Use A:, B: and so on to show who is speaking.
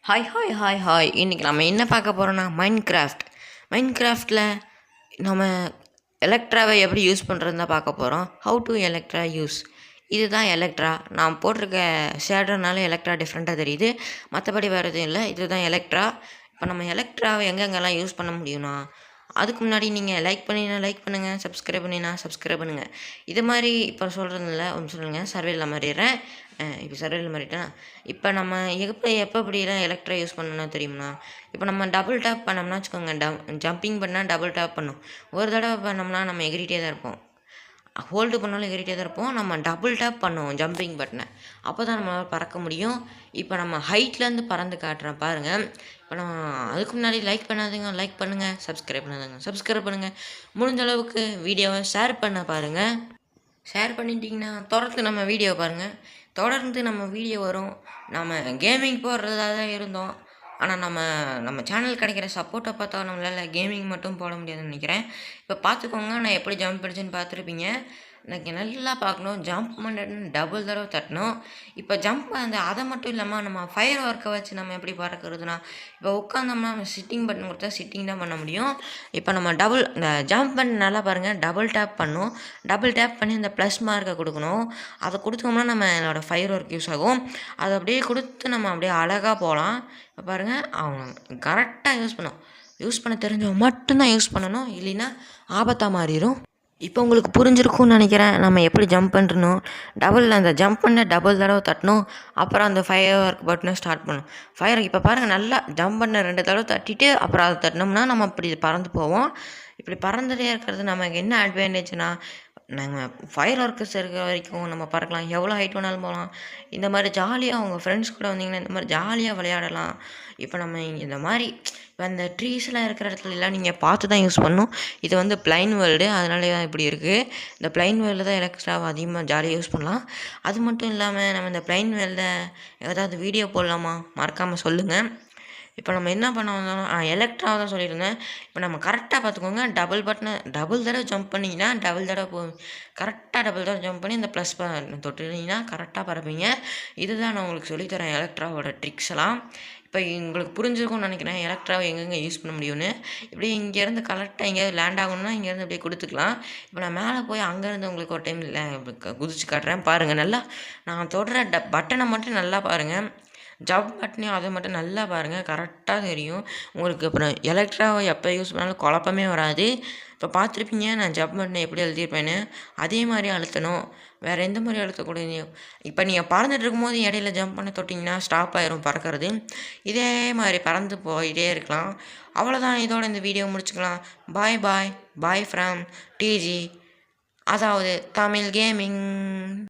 A: Hi hi hi hi இன்றைக்கி நம்ம என்ன பார்க்க போகிறோன்னா மைன்கிராஃப்டில் நம்ம எலக்ட்ராவை எப்படி யூஸ் பண்ணுறதுன்னு தான் பார்க்க போகிறோம். How to Electra use. இதுதான் எலக்ட்ரா. நான் போட்டிருக்க ஷேடோனால எலக்ட்ரா டிஃப்ரெண்ட்டாக தெரியுது, மற்றபடி வேறு எதுவும் இல்லை. இதுதான் எலக்ட்ரா. இப்போ நம்ம எலக்ட்ராவை எங்கெங்கெல்லாம் யூஸ் பண்ண முடியும்னா, அதுக்கு முன்னாடி நீங்கள் லைக் பண்ணினா லைக் பண்ணுங்கள், சப்ஸ்கிரைப் பண்ணினா சப்ஸ்கிரைப் பண்ணுங்கள். இது மாதிரி இப்போ சொல்கிறதில்ல ஒன்று சொல்லுங்கள். சர்வேல மாறிடுறேன். இப்போ சர்வேல மாறிட்டேன். இப்போ நம்ம எப்படிலாம் எலக்ட்ரா யூஸ் பண்ணணும்னா தெரியுமா? இப்போ நம்ம டபுள் டேப் பண்ணோம்னா வச்சுக்கோங்க, ஜம்பிங் பண்ணால் டபுள் டேப் பண்ணும். ஒரு தடவை பண்ணோம்னா நம்ம எகிரிட்டே தான் இருப்போம். ஹோல்டு பண்ணாலும் எகிரிட்டே தான் இருப்போம். நம்ம டபுள் டேப் பண்ணுவோம் ஜம்பிங் பட்டனை, அப்போ தான் நம்மளால் பறக்க முடியும். இப்போ நம்ம ஹைட்லேருந்து பறந்து காட்டுறேன் பாருங்கள். இப்போ நம்ம அதுக்கு முன்னாடி லைக் பண்ணாதுங்க, லைக் பண்ணுங்கள். சப்ஸ்கிரைப் பண்ணாதுங்க, சப்ஸ்கிரைப் பண்ணுங்கள். முடிஞ்ச அளவுக்கு வீடியோவை ஷேர் பண்ண பாருங்கள். ஷேர் பண்ணிட்டீங்கன்னா தொடர்ந்து நம்ம வீடியோ பாருங்கள். தொடர்ந்து நம்ம வீடியோ வரும். நம்ம கேமிங் போடுறதா தான் இருந்தோம், ஆனால் நம்ம சேனல் கிடைக்கிற சப்போர்ட்டை பார்த்தா நம்மளால் கேமிங் மட்டும் போட முடியாதுன்னு நினைக்கிறேன். இப்போ பார்த்துக்கோங்க, நான் எப்படி ஜம்ப் அடிச்சுன்னு பார்த்துருப்பீங்க. எனக்கு நல்லா பார்க்கணும். ஜம்ப் பண்ணணும், டபுள் தடவை தட்டணும். இப்போ ஜம்ப் அதை மட்டும் இல்லாமல் நம்ம ஃபயர் ஒர்க்கை வச்சு நம்ம எப்படி பறக்கிறதுனா, இப்போ உட்காந்தோம்னா நம்ம சிட்டிங் பட்டன் கொடுத்தா சிட்டிங் தான் பண்ண முடியும். இப்போ நம்ம இந்த ஜம்ப் பண்ண நல்லா பாருங்கள், டபுள் டேப் பண்ணணும். டபுள் டேப் பண்ணி இந்த ப்ளஸ் மார்க்கை கொடுக்கணும். அதை கொடுத்தோம்னா நம்ம என்னோடய ஃபயர் ஒர்க் யூஸ் ஆகும். அதை அப்படியே கொடுத்து நம்ம அப்படியே அழகாக போகலாம். இப்போ பாருங்கள், அவங்க கரெக்டாக யூஸ் பண்ண தெரிஞ்சவங்க மட்டும்தான் யூஸ் பண்ணணும், இல்லைன்னா ஆபத்தாக மாறிடும். இப்போ உங்களுக்கு புரிஞ்சிருக்கும்னு நினைக்கிறேன் நம்ம எப்படி ஜம்ப் பண்ணணும். அந்த ஜம்ப் பண்ண டபுள் தடவை தட்டணும். அப்புறம் அந்த ஃபயர் ஒர்க் பட்டனை ஸ்டார்ட் பண்ணணும். இப்போ பாருங்கள், நல்லா ஜம்ப் பண்ண 2 தடவை தட்டிட்டு அப்புறம் அதை தட்டினோம்னா நம்ம இப்படி பறந்து போவோம். இப்படி பறந்துட்டே இருக்கிறது நமக்கு என்ன அட்வான்டேஜ்னால், நாங்கள் ஃபயர் ஒர்க்கர்ஸ் இருக்கிற வரைக்கும் நம்ம பறக்கலாம், எவ்வளோ ஹைட் வேணாலும் போகலாம். இந்த மாதிரி ஜாலியாக அவங்க ஃப்ரெண்ட்ஸ் கூட வந்தீங்கன்னா இந்த மாதிரி ஜாலியாக விளையாடலாம். இப்போ நம்ம இந்த மாதிரி இப்போ அந்த ட்ரீஸ்லாம் இருக்கிற இடத்துலலாம் நீங்கள் பார்த்து தான் யூஸ் பண்ணணும். இது வந்து பிளைன் வேர்ல்டு, அதனாலே தான் இப்படி இருக்குது. இந்த பிளைன் வேர்ல்டு தான் எலக்ட்ராவை அதிகமாக ஜாலியாக யூஸ் பண்ணலாம். அது மட்டும் இல்லாமல் நம்ம இந்த பிளைன் வேர்ல்டை ஏதாவது வீடியோ போடலாமா, மறக்காமல் சொல்லுங்கள். இப்போ நம்ம என்ன பண்ண வந்தோம், எலக்ட்ராவை தான் சொல்லியிருந்தேன். இப்போ நம்ம கரெக்டாக பார்த்துக்கோங்க, டபுள் தடவை ஜம்ப் பண்ணிங்கன்னா டபுள் தடவை போகும். கரெக்டாக டபுள் தடவை ஜம்ப் பண்ணி இந்த ப்ளஸ் தொட்டுனீங்கன்னா கரெக்டாக பறப்பீங்க. இதுதான் நான் உங்களுக்கு சொல்லித்தரேன் எலக்ட்ராவோட ட்ரிக்ஸ் எல்லாம். இப்போ உங்களுக்கு புரிஞ்சிருக்கும்னு நினைக்கிறேன் எலக்ட்ராவை எங்கெங்கே யூஸ் பண்ண முடியும்னு. இப்படி இங்கேருந்து கரெக்டாக எங்கேயாவது லேண்ட் ஆகணும்னா இங்கேருந்து அப்படியே கொடுத்துக்கலாம். இப்போ நான் மேலே போய் அங்கேருந்து உங்களுக்கு ஒரு டைம் குதிச்சு காட்டுறேன் பாருங்கள். நல்லா நான் தொடுற பட்டனை மட்டும் நல்லா பாருங்கள். ஜப் பட்டனையும் அதை மட்டும் நல்லா பாருங்கள், கரெக்டாக தெரியும் உங்களுக்கு. அப்புறம் எலக்ட்ராவை எப்போ யூஸ் பண்ணாலும் குழப்பமே வராது. இப்போ பார்த்துருப்பீங்க நான் ஜப் பட்டனை எப்படி எழுதியிருப்பேன்னு, அதே மாதிரி அழுத்தணும். வேறு எந்த மாதிரி அழுத்தக்கூடாது. இப்போ நீங்கள் பறந்துட்டு இருக்கும்போது இடையில ஜம்ப் பண்ண தொட்டிங்கன்னா ஸ்டாப் ஆயிரும் பறக்கிறது. இதே மாதிரி பறந்து போயிட்டே இருக்கலாம். அவ்வளோதான், இதோட இந்த வீடியோ முடிச்சுக்கலாம். பாய் பாய் பாய் ஃப்ரம் டிஜி, அதாவது தமிழ் கேமிங்.